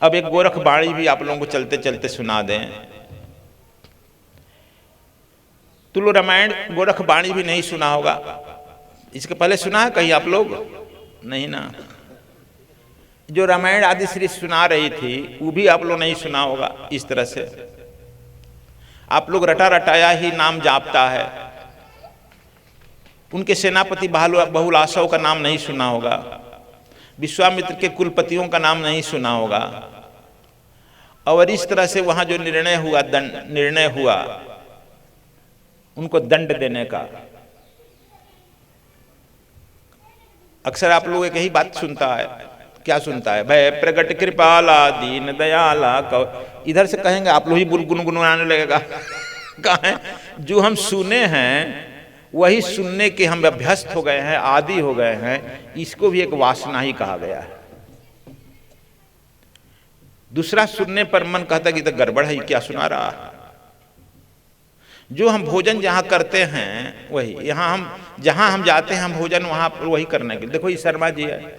अब एक गोरख बाणी भी आप लोगों को चलते चलते सुना दें। तुल्य रामायण गोरख बाणी भी नहीं सुना होगा, इसके पहले सुना है कहीं आप लोग? नहीं ना। जो रामायण आदि श्री सुना रही थी वो भी आप लोग नहीं सुना होगा। इस तरह से आप लोग रटा रटाया ही नाम जापता है। उनके सेनापति बहुलाशव का नाम नहीं सुना होगा, विश्वामित्र के कुलपतियों का नाम नहीं सुना होगा। और इस तरह से वहां जो निर्णय हुआ उनको दंड देने का, अक्सर आप लोग एक ही बात सुनता है, क्या सुनता है? भय प्रगट कृपाला दीन दयाला। इधर से कहेंगे आप लोग ही गुनगुनाने लगेगा। कहें जो हम सुने हैं वही सुनने के हम अभ्यस्त हो गए हैं, आदि हो गए हैं, इसको भी एक वासना ही कहा गया है। दूसरा सुनने पर मन कहता कि तो गड़बड़ है, क्या सुना रहा है। जो हम भोजन जहां करते हैं वही जहां हम जाते हैं हम भोजन वहां पर वही करने के। देखो ये शर्मा जी है,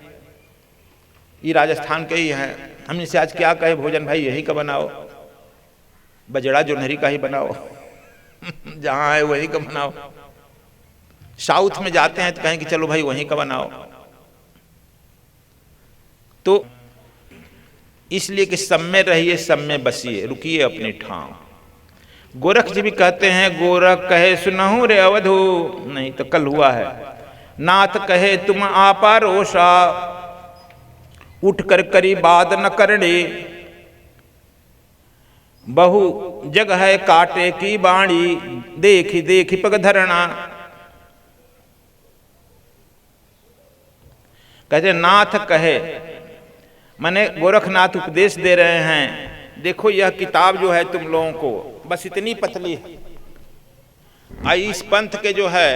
ये राजस्थान के ही हैं। हमने से आज क्या कहे भोजन, भाई यही का बनाओ, बजड़ा जोन्हरी का ही बनाओ। जहां है वही का बनाओ। साउथ में जाते हैं तो कहें कि चलो भाई वहीं का बनाओ। तो इसलिए कि सब में रहिए सब में बसिए, रुकिए अपनी ठाव। गोरख जी भी कहते हैं गोरख कहे सुनहु रे अवधू, नहीं तो कल हुआ है। नाथ कहे तुम आपा रोषा, उठ कर करी बात न करने। बहु जग है काटे की बाणी, देखी देखी पग धरना। कहते नाथ कहे, माने गोरखनाथ उपदेश दे रहे हैं, देखो यह किताब जो है तुम लोगों को बस इतनी पतली है। इस पंथ के जो है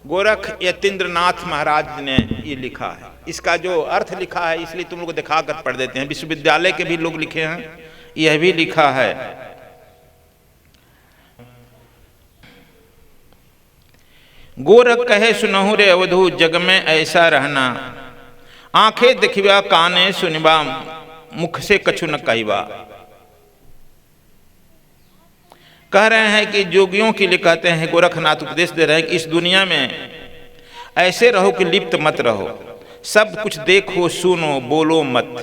गोरख यतीन्द्रनाथ महाराज ने ये लिखा है। इसका जो अर्थ लिखा है इसलिए तुम लोग को दिखा कर पढ़ देते हैं। विश्वविद्यालय के भी लोग लिखे हैं, यह भी लिखा है। गोरख कहे सुनहु रे अवधू, जग में ऐसा रहना। आंखें देखिबा काने सुनिबा, मुख से कछु न कहिबा। कह रहे हैं कि जोगियों के लिए कहते हैं, गोरखनाथ उपदेश दे रहे हैं कि इस दुनिया में ऐसे रहो कि लिप्त मत रहो, सब कुछ देखो सुनो बोलो मत।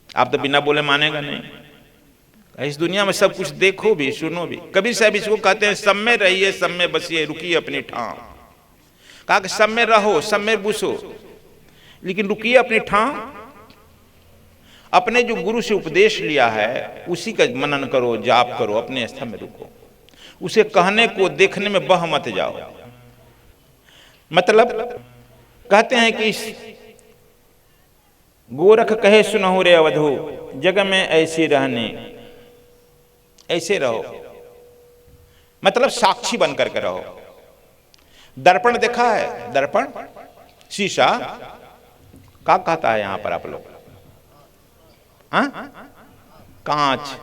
आप तो बिना बोले मानेगा नहीं। इस दुनिया में सब कुछ देखो भी सुनो भी। कबीर साहब इसको कहते हैं सब में रहिए सब में बसिए, रुकिए अपनी ठाव। कहा कि सब में रहो सब में बसो, लेकिन रुकिए अपनी ठाव। अपने जो गुरु से उपदेश लिया है उसी का मनन करो, जाप करो, अपने स्थान में रुको। उसे कहने को देखने में बह मत जाओ। मतलब कहते हैं कि गोरख कहे सुनहु रे अवधू, जग में ऐसी रहने, ऐसे रहो, मतलब साक्षी बन करके रहो। दर्पण देखा है? दर्पण शीशा क्या कहता है यहां पर आप लोग? कांच।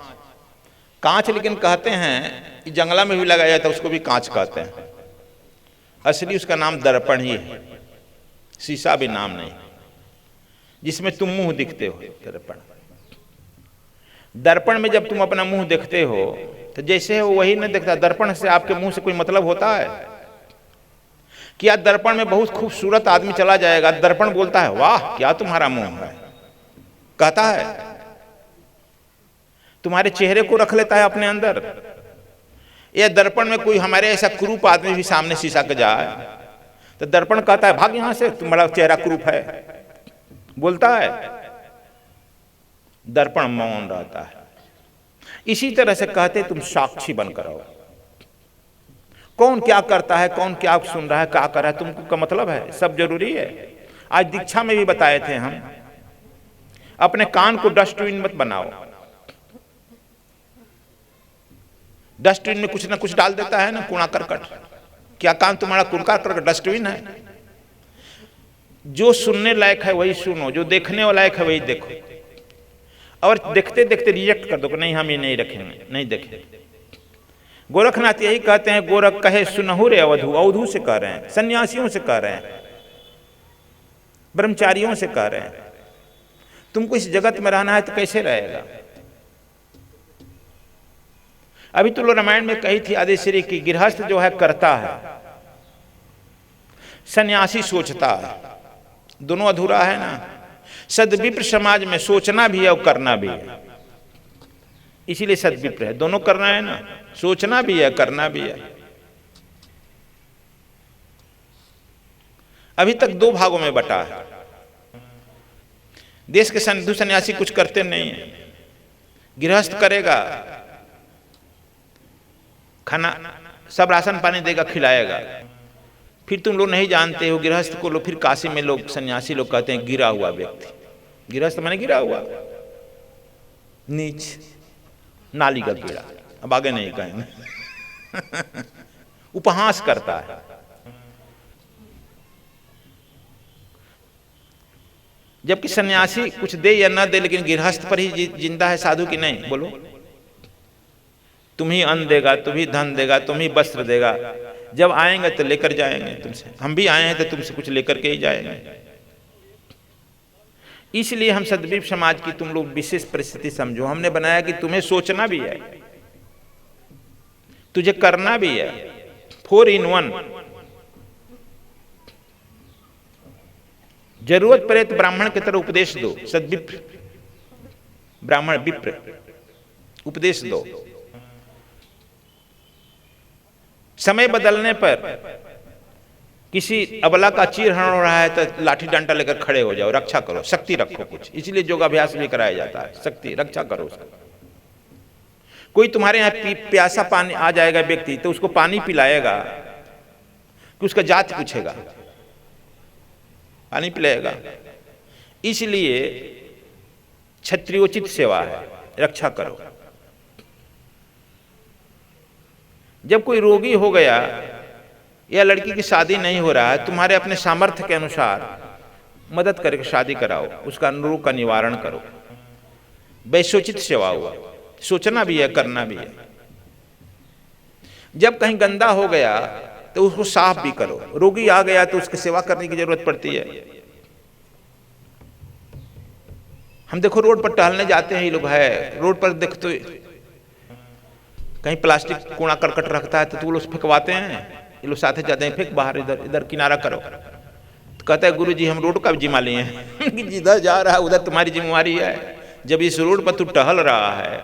कांच लेकिन कहते हैं जंगला में भी लगाया जाता है, उसको भी कांच कहते हैं। असली उसका नाम दर्पण ही है, शीशा भी नाम नहीं, जिसमें तुम मुंह दिखते हो। दर्पण, दर्पण में जब तुम अपना मुंह देखते हो तो जैसे हो वही नहीं दिखता। दर्पण से आपके मुंह से कोई मतलब होता है क्या? दर्पण में बहुत खूबसूरत आदमी चला जाएगा, दर्पण बोलता है वाह क्या तुम्हारा मुंह है, कहता है। तुम्हारे चेहरे को रख लेता है अपने अंदर। या दर्पण में कोई हमारे ऐसा कुरूप आदमी भी सामने शीशा के जाए तो दर्पण कहता है भाग यहां से, तुम्हारा चेहरा कुरूप है, बोलता है। दर्पण मौन रहता है। इसी तरह से कहते तुम साक्षी बनकर रहो। कौन क्या करता है, कौन क्या सुन रहा है, क्या कर रहा है, तुमको का मतलब है, सब जरूरी है। आज दीक्षा में भी बताए थे हम, अपने कान को डस्टबिन मत बनाओ। डस्टबिन में कुछ ना कुछ डाल देता है ना, कूड़ा करकट। क्या कान तुम्हारा कूड़ा करकट डस्टबिन है? जो सुनने लायक है वही सुनो, जो देखने वाला लायक है वही देखो। और देखते देखते रिजेक्ट कर दो कि नहीं हम ये नहीं रखेंगे, नहीं देखेंगे। गोरखनाथ यही कहते हैं, गोरख कहे सुनहु रे अवधू। अवधू से कह रहे हैं, सन्यासियों से कह रहे हैं, ब्रह्मचारियों से कह रहे हैं। तुमको इस जगत में रहना है तो कैसे रहेगा? अभी तो लोग रामायण में कही थी आदिश्री की, गृहस्थ जो है करता है, सन्यासी सोचता है, दोनों अधूरा है ना। सद्विप्र समाज में सोचना भी है और करना भी है, इसीलिए सद्विप्र है, दोनों करना है ना, सोचना भी है करना भी है। अभी तक दो भागों में बटा है। देश के साधु सन्यासी कुछ करते नहीं है, गृहस्थ करेगा, खाना सब राशन पानी देगा, खिलाएगा। फिर तुम लोग नहीं जानते हो गृहस्थ को, लोग फिर काशी में लोग सन्यासी लोग कहते हैं गिरा हुआ व्यक्ति। गृहस्थ माने गिरा हुआ, नीच, नाली का कीड़ा, अब आगे नहीं कहेंगे। उपहास करता है। जबकि सन्यासी कुछ दे या ना दे, लेकिन गृहस्थ पर ही जिंदा है साधु की नहीं। बोलो, तुम ही अन्न देगा, तुम ही धन देगा, तुम ही वस्त्र देगा, जब आएंगे तो लेकर जाएंगे तुमसे। हम भी आए हैं तो तुमसे कुछ लेकर के ही जाएंगे। इसलिए हम सद्विप्र समाज की तुम लोग विशेष परिस्थिति समझो। हमने बनाया कि तुम्हें सोचना भी है, तुझे करना भी है, 4 in 1। जरूरत पड़े तो ब्राह्मण की तरह उपदेश दो, सद्विप्र ब्राह्मण विप्र उपदेश दो। समय बदलने पर किसी अबला का चीरहरण हो रहा है तो लाठी डंडा लेकर खड़े हो जाओ, रक्षा करो, शक्ति रखो कुछ। इसलिए योगाभ्यास भी कराया जाता है, शक्ति रक्षा करो उसका। कोई तुम्हारे यहाँ प्यासा पानी आ जाएगा व्यक्ति, तो उसको पानी पिलाएगा कि उसका जाति पूछेगा, पानी पिलाएगा। इसलिए क्षत्रियोचित सेवा है, रक्षा करो। जब कोई रोगी हो गया या लड़की की शादी नहीं हो रहा है, तुम्हारे अपने सामर्थ्य के अनुसार मदद करके शादी कराओ, उसका रोग का निवारण करो। वैशोचित सेवा हुआ, सोचना भी है करना भी है। जब कहीं गंदा हो गया तो उसको साफ भी करो। रोगी आ गया तो उसकी सेवा करने की जरूरत पड़ती है। हम देखो रोड पर टहलने जाते हैं, ये लोग है रोड पर देखते कहीं प्लास्टिक कूड़ा करकट रखता है तो वो लोग फेंकवाते हैं, ये लोग साथ जाते हैं, फेंक बाहर, इधर इधर किनारा करो। तो कहता है गुरुजी हम रोड का जिम्मा लिए हैं। कि जिधर जा रहा है उधर तुम्हारी जिम्मेवारी है। जब इस रोड पर तू टहल रहा है,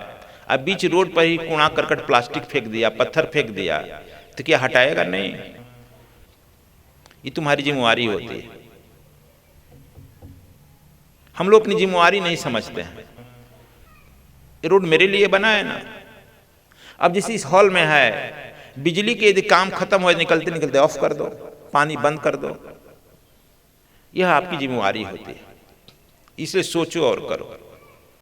अब बीच रोड पर ही कूड़ा करकट प्लास्टिक फेंक दिया, पत्थर फेंक दिया, तो क्या हटाएगा? नहीं, ये तुम्हारी जिम्मेवारी होती है। हम लोग अपनी जिम्मेवारी नहीं समझते हैं। ये रोड मेरे लिए बना है ना। अब जैसे इस हॉल में है, बिजली के यदि काम खत्म हो निकलते निकलते ऑफ कर दो, पानी बंद कर दो, यह आपकी जिम्मेवारी होती है। इसलिए सोचो और करो।